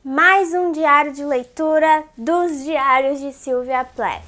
Mais um diário de leitura dos Diários de Sylvia Plath.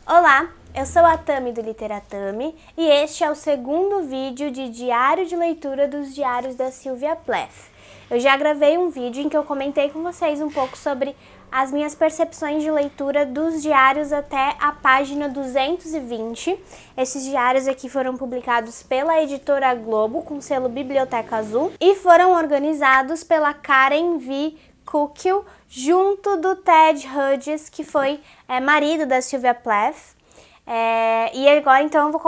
Olá, eu sou a Tami do Literatami e este é o segundo vídeo de diário de leitura dos Diários da Sylvia Plath. Eu já gravei um vídeo em que eu comentei com vocês um pouco sobre as minhas percepções de leitura dos diários até a página 220. Esses diários aqui foram publicados pela editora Globo, com selo Biblioteca Azul, e foram organizados pela Karen V. Kukiel, junto do Ted Hughes, que foi marido da Sylvia Plath. E agora, então, eu vou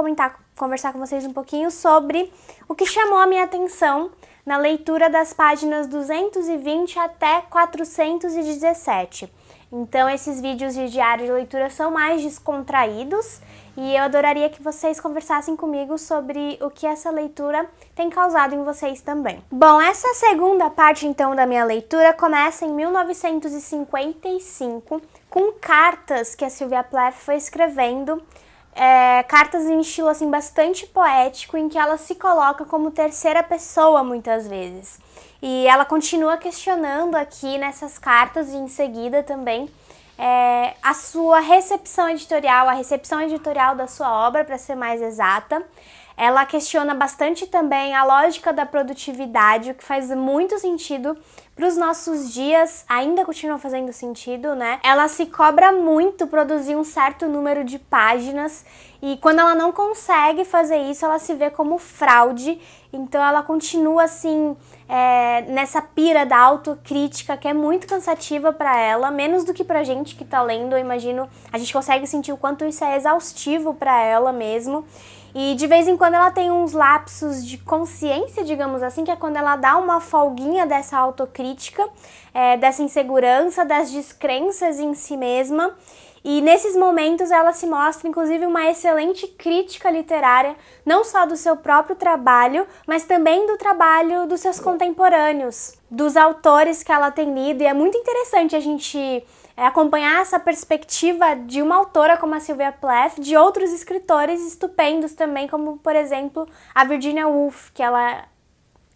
conversar com vocês um pouquinho sobre o que chamou a minha atenção na leitura das páginas 220 até 417. Então, esses vídeos de diário de leitura são mais descontraídos e eu adoraria que vocês conversassem comigo sobre o que essa leitura tem causado em vocês também. Bom, essa segunda parte, então, da minha leitura começa em 1955, com cartas que a Sylvia Plath foi escrevendo, cartas em estilo assim bastante poético, em que ela se coloca como terceira pessoa muitas vezes. E ela continua questionando aqui nessas cartas e em seguida também a sua recepção editorial, a recepção editorial da sua obra, para ser mais exata. Ela questiona bastante também a lógica da produtividade, o que faz muito sentido para os nossos dias, ainda continua fazendo sentido, né? Ela se cobra muito produzir um certo número de páginas e quando ela não consegue fazer isso, ela se vê como fraude. Então ela continua assim, nessa pira da autocrítica que é muito cansativa para ela, menos do que pra gente que tá lendo. Eu imagino, a gente consegue sentir o quanto isso é exaustivo para ela mesmo. E de vez em quando ela tem uns lapsos de consciência, digamos assim, que é quando ela dá uma folguinha dessa autocrítica, dessa insegurança, das descrenças em si mesma. E nesses momentos ela se mostra, inclusive, uma excelente crítica literária, não só do seu próprio trabalho, mas também do trabalho dos seus contemporâneos, dos autores que ela tem lido. E é muito interessante a gente acompanhar essa perspectiva de uma autora como a Sylvia Plath, de outros escritores estupendos também, como, por exemplo, a Virginia Woolf, que ela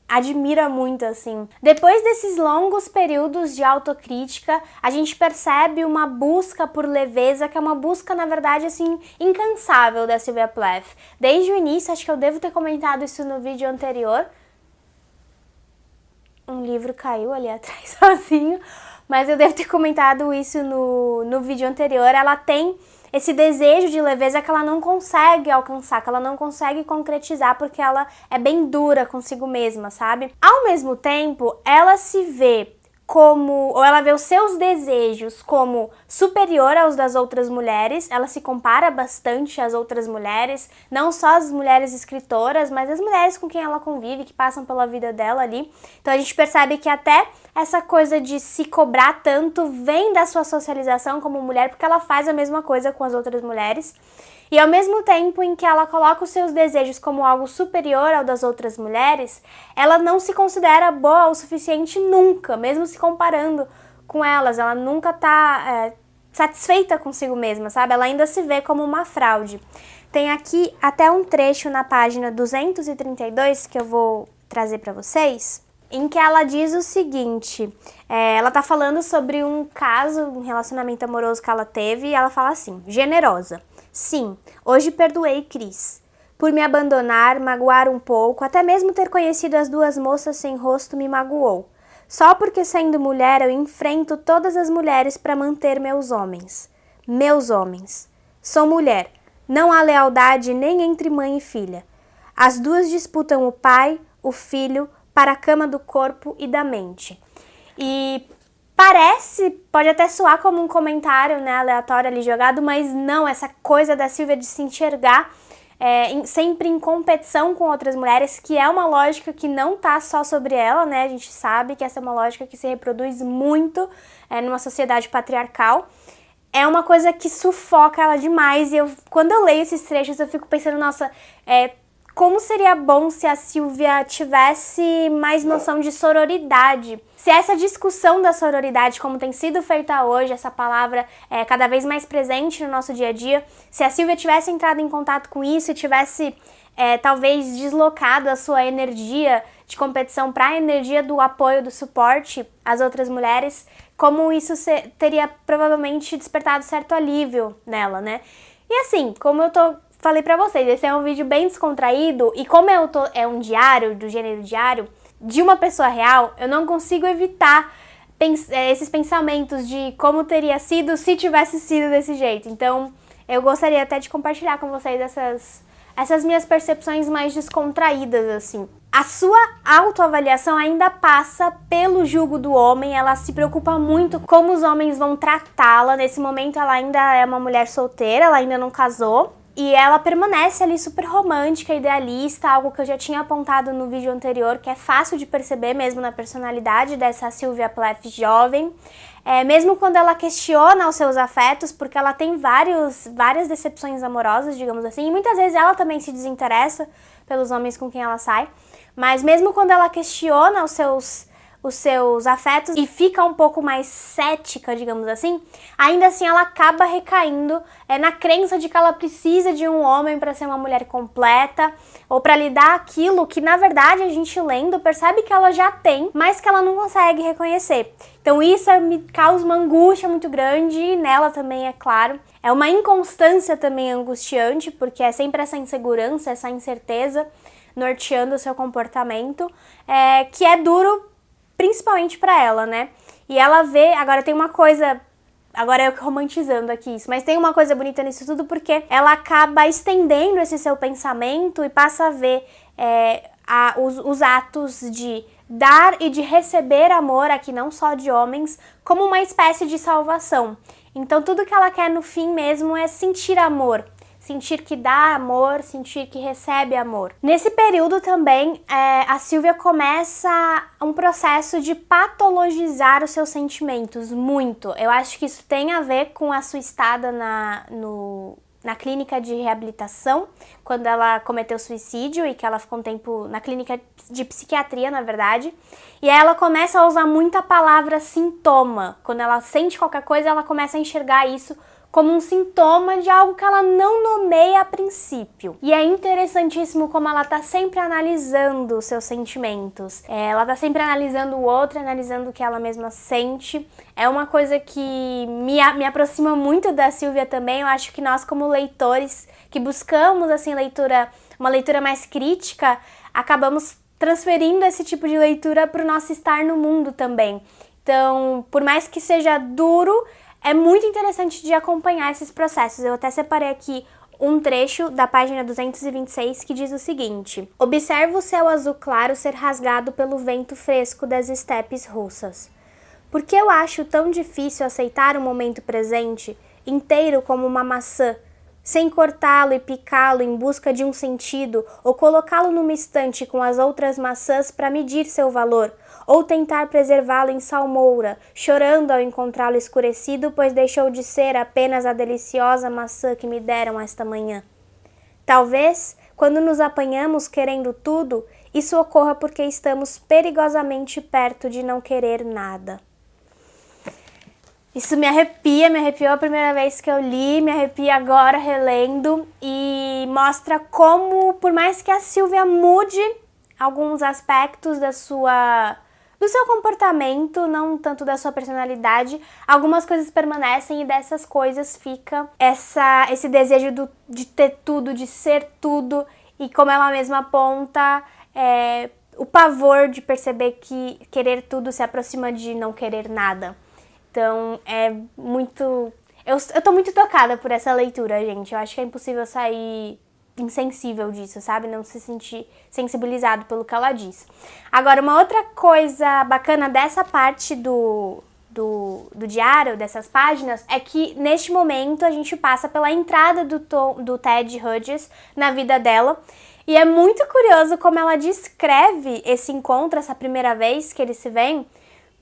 admira muito, assim. Depois desses longos períodos de autocrítica, a gente percebe uma busca por leveza, que é uma busca, na verdade, assim, incansável da Sylvia Plath. Desde o início, acho que eu devo ter comentado isso no vídeo anterior. Um livro caiu ali atrás sozinho, mas eu devo ter comentado isso no vídeo anterior. Ela tem esse desejo de leveza que ela não consegue alcançar, que ela não consegue concretizar, porque ela é bem dura consigo mesma, sabe? Ao mesmo tempo, ela se vê ou ela vê os seus desejos como superior aos das outras mulheres. Ela se compara bastante às outras mulheres, não só as mulheres escritoras, mas as mulheres com quem ela convive, que passam pela vida dela ali. Então a gente percebe que até essa coisa de se cobrar tanto vem da sua socialização como mulher, porque ela faz a mesma coisa com as outras mulheres. E ao mesmo tempo em que ela coloca os seus desejos como algo superior ao das outras mulheres, ela não se considera boa o suficiente nunca, mesmo se comparando com elas. Ela nunca tá satisfeita consigo mesma, sabe? Ela ainda se vê como uma fraude. Tem aqui até um trecho na página 232 que eu vou trazer para vocês, em que ela diz o seguinte, ela tá falando sobre um caso, um relacionamento amoroso que ela teve, e ela fala assim: generosa. Sim, hoje perdoei Chris. Por me abandonar, magoar um pouco, até mesmo ter conhecido as duas moças sem rosto me magoou. Só porque sendo mulher eu enfrento todas as mulheres para manter meus homens. Meus homens. Sou mulher. Não há lealdade nem entre mãe e filha. As duas disputam o pai, o filho, para a cama do corpo e da mente. E pode até soar como um comentário, né, aleatório ali jogado, mas não, essa coisa da Sylvia de se enxergar sempre em competição com outras mulheres, que é uma lógica que não tá só sobre ela, né, a gente sabe que essa é uma lógica que se reproduz muito numa sociedade patriarcal. É uma coisa que sufoca ela demais, e quando eu leio esses trechos eu fico pensando, nossa, como seria bom se a Sylvia tivesse mais noção de sororidade. Se essa discussão da sororidade, como tem sido feita hoje, essa palavra é cada vez mais presente no nosso dia a dia, se a Sylvia tivesse entrado em contato com isso e tivesse talvez deslocado a sua energia de competição para a energia do apoio, do suporte às outras mulheres, como isso teria provavelmente despertado certo alívio nela, né? E assim, como falei pra vocês, esse é um vídeo bem descontraído e como é um diário, do gênero diário, de uma pessoa real, eu não consigo evitar esses pensamentos de como teria sido se tivesse sido desse jeito. Então, eu gostaria até de compartilhar com vocês essas minhas percepções mais descontraídas, assim. A sua autoavaliação ainda passa pelo julgo do homem, ela se preocupa muito como os homens vão tratá-la. Nesse momento ela ainda é uma mulher solteira, ela ainda não casou. E ela permanece ali super romântica, idealista, algo que eu já tinha apontado no vídeo anterior, que é fácil de perceber mesmo na personalidade dessa Sylvia Plath jovem. Mesmo quando ela questiona os seus afetos, porque ela tem várias decepções amorosas, digamos assim, e muitas vezes ela também se desinteressa pelos homens com quem ela sai. Mas mesmo quando ela questiona os seus afetos e fica um pouco mais cética, digamos assim, ainda assim ela acaba recaindo na crença de que ela precisa de um homem para ser uma mulher completa ou para lhe dar aquilo que na verdade a gente lendo percebe que ela já tem, mas que ela não consegue reconhecer. Então isso me causa uma angústia muito grande e nela também, é claro. É uma inconstância também angustiante, porque é sempre essa insegurança, essa incerteza norteando o seu comportamento, que é duro principalmente pra ela, né? E ela vê, agora tem uma coisa, agora eu romantizando aqui isso, mas tem uma coisa bonita nisso tudo porque ela acaba estendendo esse seu pensamento e passa a ver os atos de dar e de receber amor, aqui não só de homens, como uma espécie de salvação. Então tudo que ela quer no fim mesmo é sentir amor. Sentir que dá amor, sentir que recebe amor. Nesse período também, a Sylvia começa um processo de patologizar os seus sentimentos, muito. Eu acho que isso tem a ver com a sua estada na clínica de reabilitação, quando ela cometeu suicídio e que ela ficou um tempo na clínica de psiquiatria, na verdade. E aí ela começa a usar muito a palavra sintoma. Quando ela sente qualquer coisa, ela começa a enxergar isso como um sintoma de algo que ela não nomeia a princípio. E é interessantíssimo como ela tá sempre analisando os seus sentimentos. Ela tá sempre analisando o outro, analisando o que ela mesma sente. É uma coisa que me aproxima muito da Sylvia também. Eu acho que nós, como leitores, que buscamos assim uma leitura mais crítica, acabamos transferindo esse tipo de leitura para o nosso estar no mundo também. Então, por mais que seja duro, é muito interessante de acompanhar esses processos. Eu até separei aqui um trecho da página 226 que diz o seguinte: observa o céu azul claro ser rasgado pelo vento fresco das estepes russas. Por que eu acho tão difícil aceitar o momento presente, inteiro como uma maçã, sem cortá-lo e picá-lo em busca de um sentido, ou colocá-lo numa estante com as outras maçãs para medir seu valor, ou tentar preservá-lo em salmoura, chorando ao encontrá-lo escurecido, pois deixou de ser apenas a deliciosa maçã que me deram esta manhã. Talvez, quando nos apanhamos querendo tudo, isso ocorra porque estamos perigosamente perto de não querer nada. Isso me arrepiou a primeira vez que eu li, me arrepia agora relendo e mostra como, por mais que a Sylvia mude alguns aspectos do seu comportamento, não tanto da sua personalidade, algumas coisas permanecem e dessas coisas fica esse desejo de ter tudo, de ser tudo, e como ela mesma aponta, o pavor de perceber que querer tudo se aproxima de não querer nada. Então, é muito... Eu tô muito tocada por essa leitura, gente. Eu acho que é impossível sair insensível disso, sabe? Não se sentir sensibilizado pelo que ela diz. Agora, uma outra coisa bacana dessa parte do diário, dessas páginas, é que neste momento a gente passa pela entrada do Ted Hughes na vida dela. E é muito curioso como ela descreve esse encontro, essa primeira vez que eles se veem,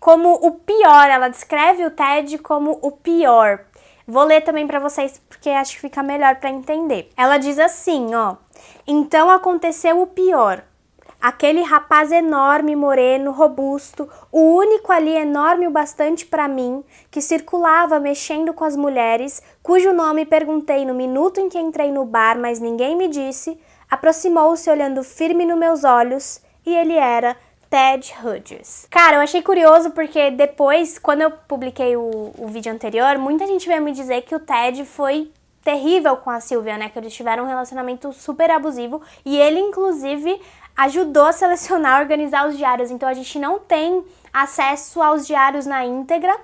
como o pior. Ela descreve o Ted como o pior. Vou ler também pra vocês porque acho que fica melhor pra entender. Ela diz assim, ó: então aconteceu o pior. Aquele rapaz enorme, moreno, robusto, o único ali enorme o bastante pra mim, que circulava mexendo com as mulheres, cujo nome perguntei no minuto em que entrei no bar, mas ninguém me disse, Aproximou-se olhando firme nos meus olhos e ele era Ted Hughes. Cara, eu achei curioso porque depois, quando eu publiquei o vídeo anterior, muita gente veio me dizer que o Ted foi terrível com a Sylvia, né? Que eles tiveram um relacionamento super abusivo e ele, inclusive, ajudou a selecionar, organizar os diários. Então a gente não tem acesso aos diários na íntegra.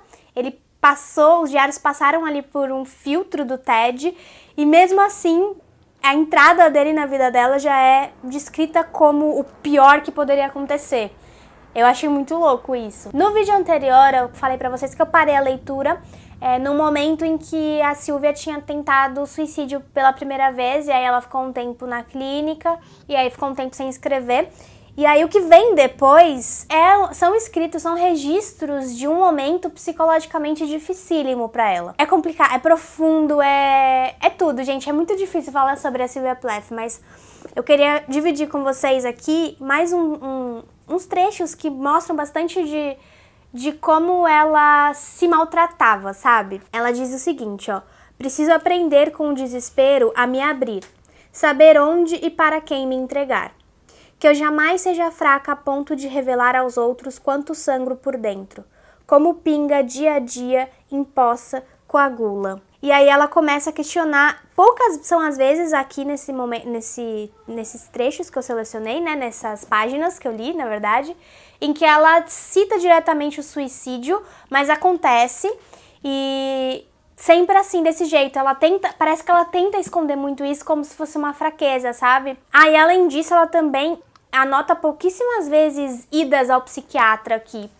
Os diários passaram ali por um filtro do Ted e mesmo assim a entrada dele na vida dela já é descrita como o pior que poderia acontecer. Eu achei muito louco isso. No vídeo anterior eu falei pra vocês que eu parei a leitura no momento em que a Sylvia tinha tentado suicídio pela primeira vez, e aí ela ficou um tempo na clínica, e aí ficou um tempo sem escrever. E aí o que vem depois são registros de um momento psicologicamente dificílimo pra ela. É complicado, é profundo, é tudo, gente. É muito difícil falar sobre a Sylvia Plath, mas eu queria dividir com vocês aqui mais uns trechos que mostram bastante de como ela se maltratava, sabe? Ela diz o seguinte, ó: preciso aprender com o desespero a me abrir, saber onde e para quem me entregar. Que eu jamais seja fraca a ponto de revelar aos outros quanto sangro por dentro. Como pinga dia a dia, empoça, coagula. E aí ela começa a questionar, poucas são as vezes aqui nesse momento, nesses trechos que eu selecionei, né, nessas páginas que eu li, na verdade, em que ela cita diretamente o suicídio, mas acontece e sempre assim, desse jeito. Parece que ela tenta esconder muito isso como se fosse uma fraqueza, sabe? E além disso, ela também anota pouquíssimas vezes idas ao psiquiatra aqui.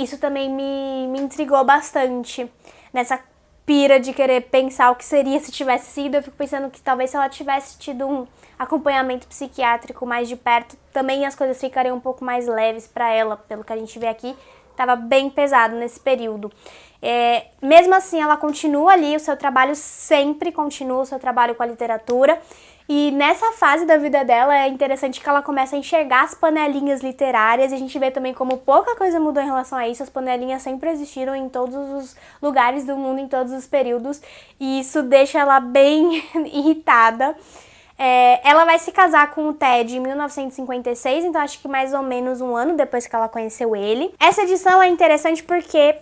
Isso também me intrigou bastante nessa pira de querer pensar o que seria se tivesse sido. Eu fico pensando que talvez se ela tivesse tido um acompanhamento psiquiátrico mais de perto, também as coisas ficariam um pouco mais leves pra ela. Pelo que a gente vê aqui, tava bem pesado nesse período. Mesmo assim, ela continua ali, o seu trabalho sempre continua, o seu trabalho com a literatura. E nessa fase da vida dela é interessante que ela começa a enxergar as panelinhas literárias, e a gente vê também como pouca coisa mudou em relação a isso. As panelinhas sempre existiram em todos os lugares do mundo, em todos os períodos, e isso deixa ela bem irritada. Ela vai se casar com o Ted em 1956, então acho que mais ou menos um ano depois que ela conheceu ele. Essa edição é interessante porque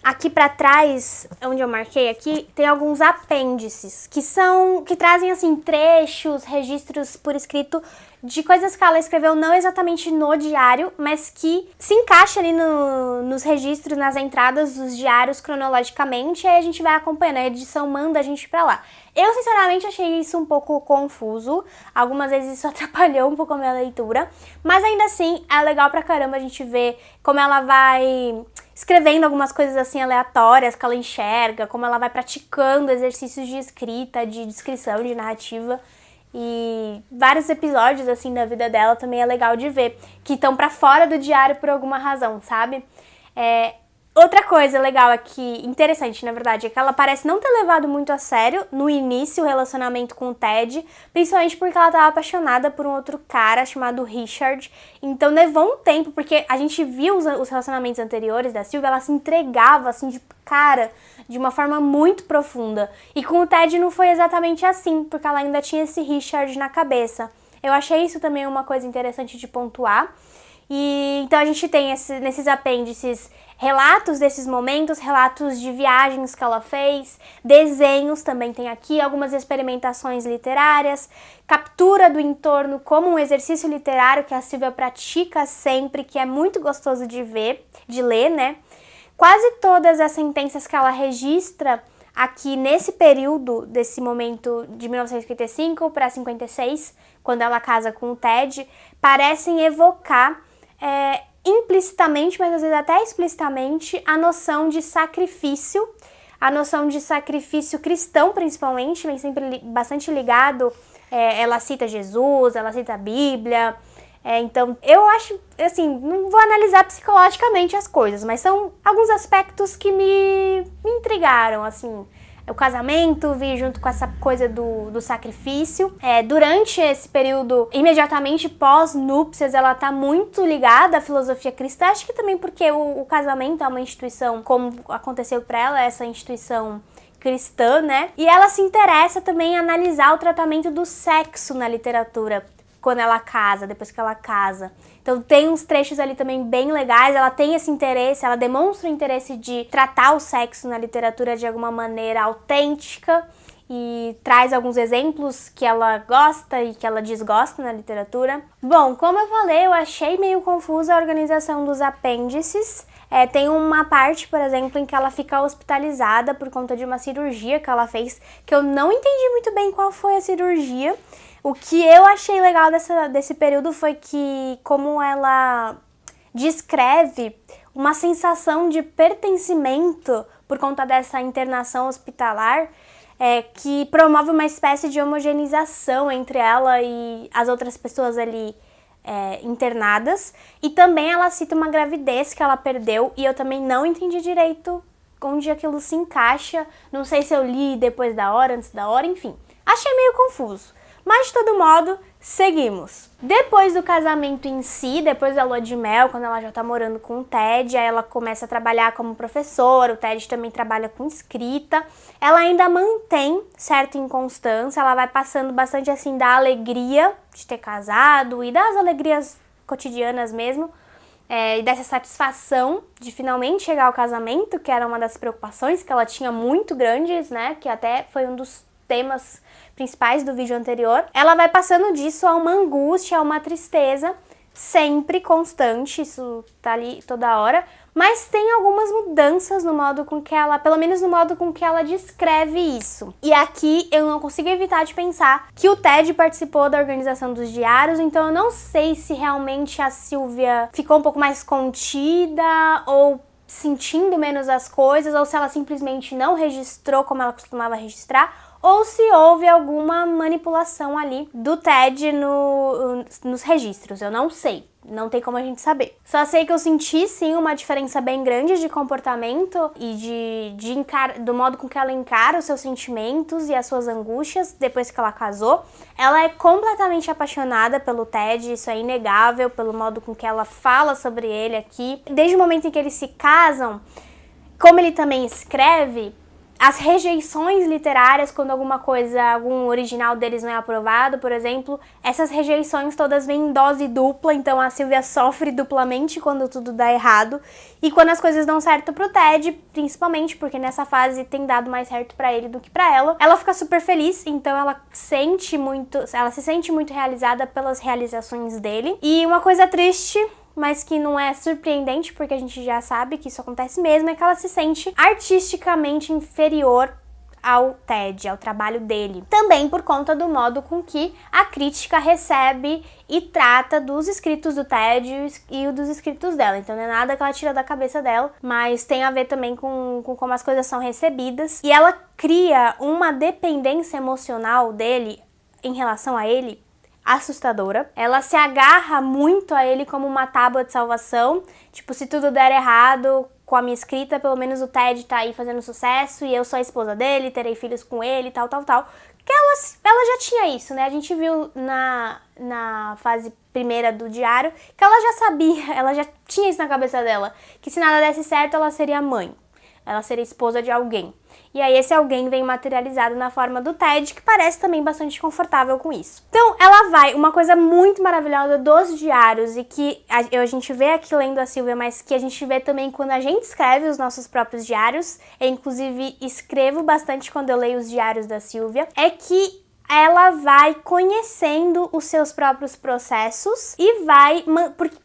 aqui pra trás, onde eu marquei aqui, tem alguns apêndices que trazem assim trechos, registros por escrito de coisas que ela escreveu não exatamente no diário, mas que se encaixa ali nos registros, nas entradas dos diários cronologicamente, e aí a gente vai acompanhando, a edição manda a gente pra lá. Eu, sinceramente, achei isso um pouco confuso, algumas vezes isso atrapalhou um pouco a minha leitura, mas ainda assim é legal pra caramba a gente ver como ela vai escrevendo algumas coisas assim aleatórias que ela enxerga, como ela vai praticando exercícios de escrita, de descrição, de narrativa. E vários episódios assim da vida dela também é legal de ver, que estão pra fora do diário por alguma razão, sabe? Outra coisa legal aqui, interessante na verdade, é que ela parece não ter levado muito a sério no início o relacionamento com o Ted, principalmente porque ela estava apaixonada por um outro cara chamado Richard. Então levou um tempo, porque a gente viu os relacionamentos anteriores da Sylvia, ela se entregava assim de cara, de uma forma muito profunda. E com o Ted não foi exatamente assim, porque ela ainda tinha esse Richard na cabeça. Eu achei isso também uma coisa interessante de pontuar. E então a gente tem nesses apêndices relatos desses momentos, relatos de viagens que ela fez, desenhos também tem aqui, algumas experimentações literárias, captura do entorno como um exercício literário que a Sylvia pratica sempre, que é muito gostoso de ler, né? Quase todas as sentenças que ela registra aqui nesse período, desse momento de 1955 para 56, quando ela casa com o Ted, parecem evocar implicitamente, mas às vezes até explicitamente, a noção de sacrifício cristão principalmente, vem sempre bastante ligado, ela cita Jesus, ela cita a Bíblia, então eu acho, assim, não vou analisar psicologicamente as coisas, mas são alguns aspectos que me intrigaram, assim. O casamento vi junto com essa coisa do sacrifício. Durante esse período, imediatamente pós-núpcias, ela tá muito ligada à filosofia cristã. Acho que também porque o casamento é uma instituição, como aconteceu pra ela, essa instituição cristã, né? E ela se interessa também em analisar o tratamento do sexo na literatura quando ela casa, depois que ela casa. Então tem uns trechos ali também bem legais, ela tem esse interesse, ela demonstra o interesse de tratar o sexo na literatura de alguma maneira autêntica e traz alguns exemplos que ela gosta e que ela desgosta na literatura. Bom, como eu falei, eu achei meio confusa a organização dos apêndices. Tem uma parte, por exemplo, em que ela fica hospitalizada por conta de uma cirurgia que ela fez, que eu não entendi muito bem qual foi a cirurgia. O que eu achei legal desse período foi que, como ela descreve uma sensação de pertencimento por conta dessa internação hospitalar, que promove uma espécie de homogeneização entre ela e as outras pessoas ali internadas. E também ela cita uma gravidez que ela perdeu e eu também não entendi direito onde aquilo se encaixa. Não sei se eu li depois da hora, antes da hora, enfim. Achei meio confuso. Mas, de todo modo, seguimos. Depois do casamento em si, depois da lua de mel, quando ela já tá morando com o Ted, aí ela começa a trabalhar como professora, o Ted também trabalha com escrita. Ela ainda mantém certa inconstância, ela vai passando bastante, assim, da alegria de ter casado e das alegrias cotidianas mesmo, e dessa satisfação de finalmente chegar ao casamento, que era uma das preocupações que ela tinha muito grandes, né, que até foi um dos temas principais do vídeo anterior. Ela vai passando disso a uma angústia, a uma tristeza, sempre constante, isso tá ali toda hora, mas tem algumas mudanças no modo com que ela, pelo menos no modo com que ela descreve isso. E aqui eu não consigo evitar de pensar que o Ted participou da organização dos diários, então eu não sei se realmente a Sylvia ficou um pouco mais contida ou sentindo menos as coisas, ou se ela simplesmente não registrou como ela costumava registrar, ou se houve alguma manipulação ali do Ted nos registros. Eu não sei, não tem como a gente saber. Só sei que eu senti, sim, uma diferença bem grande de comportamento e do modo com que ela encara os seus sentimentos e as suas angústias depois que ela casou. Ela é completamente apaixonada pelo Ted, isso é inegável, pelo modo com que ela fala sobre ele aqui. Desde o momento em que eles se casam, como ele também escreve, as rejeições literárias, quando algum original deles não é aprovado, por exemplo, essas rejeições todas vêm em dose dupla, então a Sylvia sofre duplamente quando tudo dá errado. E quando as coisas dão certo pro Ted, principalmente porque nessa fase tem dado mais certo pra ele do que pra ela fica super feliz, então ela se sente muito realizada pelas realizações dele. E uma coisa triste, mas que não é surpreendente, porque a gente já sabe que isso acontece mesmo, é que ela se sente artisticamente inferior ao Ted, ao trabalho dele. Também por conta do modo com que a crítica recebe e trata dos escritos do Ted e dos escritos dela. Então não é nada que ela tira da cabeça dela, mas tem a ver também com como as coisas são recebidas. E ela cria uma dependência emocional dele em relação a ele assustadora. Ela se agarra muito a ele como uma tábua de salvação. Tipo, se tudo der errado com a minha escrita, pelo menos o Ted tá aí fazendo sucesso e eu sou a esposa dele, terei filhos com ele, tal. Que ela já tinha isso, né? A gente viu na fase primeira do diário que ela já sabia, ela já tinha isso na cabeça dela, que se nada desse certo, ela seria mãe. Ela seria esposa de alguém. E aí esse alguém vem materializado na forma do Ted, que parece também bastante confortável com isso. Então uma coisa muito maravilhosa dos diários, e que a gente vê aqui lendo a Sylvia, mas que a gente vê também quando a gente escreve os nossos próprios diários, eu inclusive escrevo bastante quando eu leio os diários da Sylvia, é que ela vai conhecendo os seus próprios processos e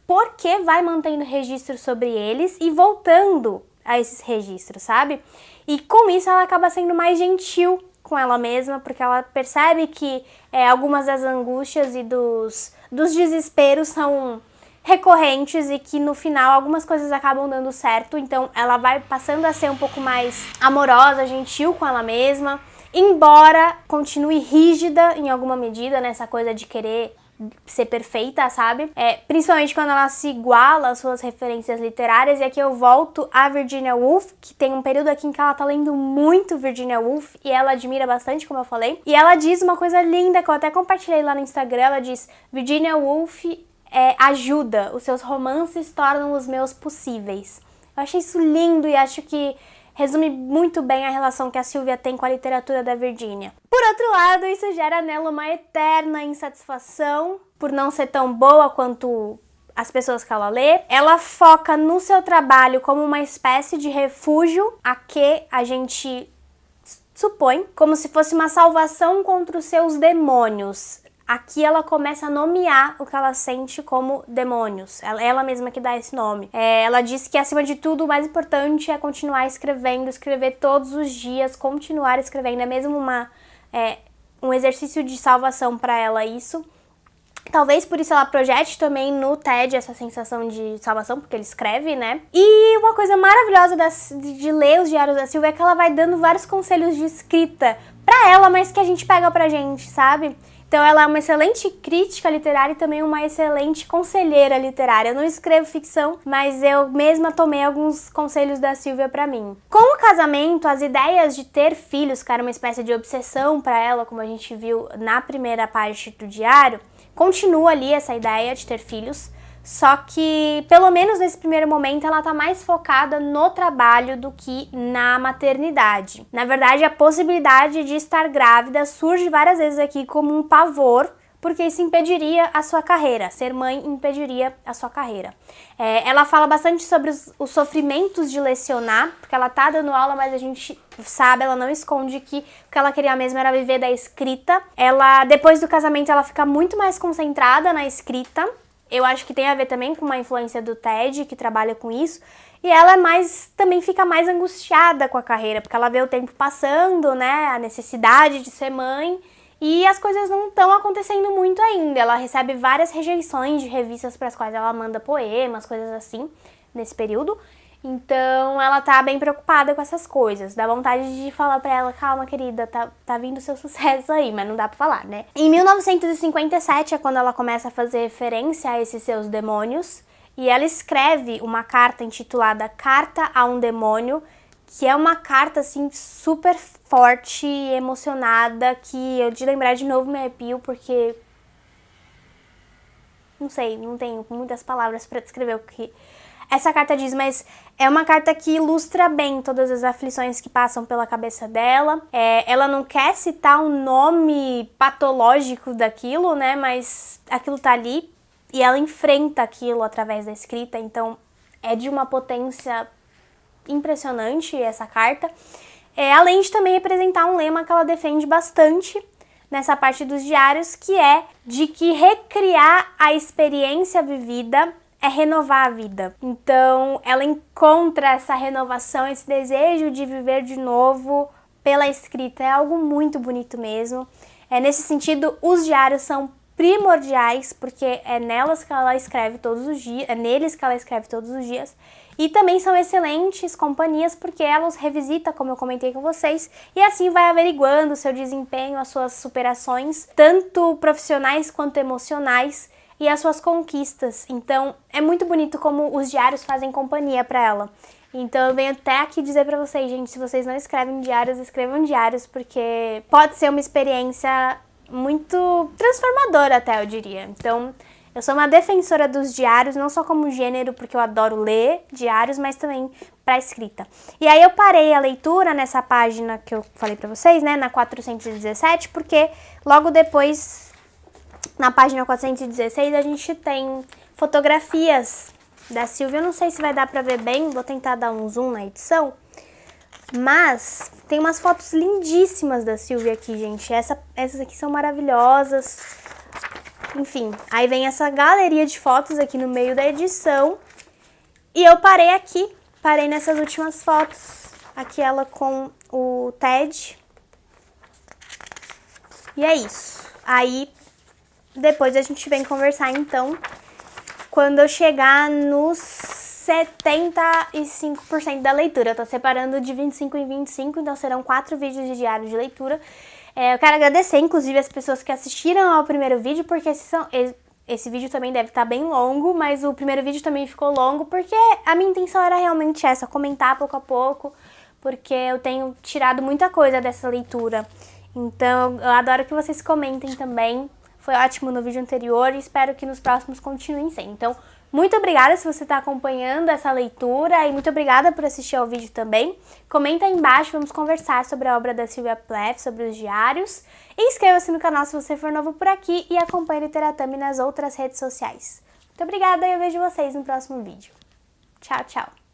porque vai mantendo registro sobre eles e voltando a esses registros, sabe? E com isso ela acaba sendo mais gentil com ela mesma, porque ela percebe que algumas das angústias e dos desesperos são recorrentes e que no final algumas coisas acabam dando certo, então ela vai passando a ser um pouco mais amorosa, gentil com ela mesma, embora continue rígida em alguma medida nessa coisa de querer ser perfeita, sabe? Principalmente quando ela se iguala às suas referências literárias. E aqui eu volto a Virginia Woolf, que tem um período aqui em que ela tá lendo muito Virginia Woolf e ela admira bastante, como eu falei. E ela diz uma coisa linda que eu até compartilhei lá no Instagram. Ela diz: Virginia Woolf ajuda, os seus romances tornam os meus possíveis. Eu achei isso lindo e acho que resume muito bem a relação que a Sylvia tem com a literatura da Virginia. Por outro lado, isso gera nela uma eterna insatisfação por não ser tão boa quanto as pessoas que ela lê. Ela foca no seu trabalho como uma espécie de refúgio a que a gente supõe, como se fosse uma salvação contra os seus demônios. Aqui ela começa a nomear o que ela sente como demônios. Ela mesma que dá esse nome. Ela diz que, acima de tudo, o mais importante é continuar escrevendo, escrever todos os dias, continuar escrevendo. É mesmo um exercício de salvação para ela isso. Talvez por isso ela projete também no TED essa sensação de salvação, porque ele escreve, né? E uma coisa maravilhosa de ler os diários da Sylvia é que ela vai dando vários conselhos de escrita pra ela, mas que a gente pega pra gente, sabe? Então ela é uma excelente crítica literária e também uma excelente conselheira literária. Eu não escrevo ficção, mas eu mesma tomei alguns conselhos da Sylvia pra mim. Com o casamento, as ideias de ter filhos, que era uma espécie de obsessão pra ela, como a gente viu na primeira parte do diário, continua ali essa ideia de ter filhos, só que, pelo menos nesse primeiro momento, ela tá mais focada no trabalho do que na maternidade. Na verdade, a possibilidade de estar grávida surge várias vezes aqui como um pavor, porque isso impediria a sua carreira. Ser mãe impediria a sua carreira. Ela fala bastante sobre os sofrimentos de lecionar, porque ela tá dando aula, mas a gente sabe, ela não esconde que o que ela queria mesmo era viver da escrita. Depois do casamento, ela fica muito mais concentrada na escrita. Eu acho que tem a ver também com uma influência do TED, que trabalha com isso. E ela também fica mais angustiada com a carreira, porque ela vê o tempo passando, né? A necessidade de ser mãe. E as coisas não estão acontecendo muito ainda. Ela recebe várias rejeições de revistas para as quais ela manda poemas, coisas assim, nesse período. Então, ela tá bem preocupada com essas coisas. Dá vontade de falar pra ela, calma, querida, tá vindo o seu sucesso aí, mas não dá pra falar, né? Em 1957 é quando ela começa a fazer referência a esses seus demônios. E ela escreve uma carta intitulada Carta a um Demônio, que é uma carta, assim, super forte e emocionada, que eu de lembrar de novo me arrepio, porque... não sei, não tenho muitas palavras pra descrever o que essa carta diz, mas é uma carta que ilustra bem todas as aflições que passam pela cabeça dela. Ela não quer citar um nome patológico daquilo, né, mas aquilo tá ali e ela enfrenta aquilo através da escrita, então é de uma potência impressionante essa carta. Além de também representar um lema que ela defende bastante nessa parte dos diários, que é de que recriar a experiência vivida é renovar a vida. Então, ela encontra essa renovação, esse desejo de viver de novo pela escrita. É algo muito bonito mesmo. Nesse sentido, os diários são primordiais, porque é nelas que ela escreve todos os dias, é neles que ela escreve todos os dias. E também são excelentes companhias, porque ela os revisita, como eu comentei com vocês, e assim vai averiguando o seu desempenho, as suas superações, tanto profissionais quanto emocionais, e as suas conquistas. Então, é muito bonito como os diários fazem companhia para ela. Então, eu venho até aqui dizer para vocês, gente, se vocês não escrevem diários, escrevam diários, porque pode ser uma experiência muito transformadora até, eu diria. Então, eu sou uma defensora dos diários, não só como gênero, porque eu adoro ler diários, mas também para escrita. E aí eu parei a leitura nessa página que eu falei para vocês, né, na 417, porque logo depois, na página 416, a gente tem fotografias da Sylvia. Eu não sei se vai dar pra ver bem, vou tentar dar um zoom na edição. Mas tem umas fotos lindíssimas da Sylvia aqui, gente. Essas aqui são maravilhosas. Enfim, aí vem essa galeria de fotos aqui no meio da edição. E eu parei nessas últimas fotos. Aqui ela com o TED. E é isso. Aí depois a gente vem conversar, então, quando eu chegar nos 75% da leitura. Eu tô separando de 25 em 25, então serão 4 vídeos de diário de leitura. Eu quero agradecer, inclusive, as pessoas que assistiram ao primeiro vídeo, porque esse vídeo também deve estar bem longo, mas o primeiro vídeo também ficou longo, porque a minha intenção era realmente essa, comentar pouco a pouco, porque eu tenho tirado muita coisa dessa leitura. Então, eu adoro que vocês comentem também. Foi ótimo no vídeo anterior e espero que nos próximos continuem sendo. Então, Muito obrigada se você está acompanhando essa leitura e muito obrigada por assistir ao vídeo também. Comenta aí embaixo, vamos conversar sobre a obra da Sylvia Plath, sobre os diários. E inscreva-se no canal se você for novo por aqui e acompanhe Literatami nas outras redes sociais. Muito obrigada e eu vejo vocês no próximo vídeo. Tchau, tchau!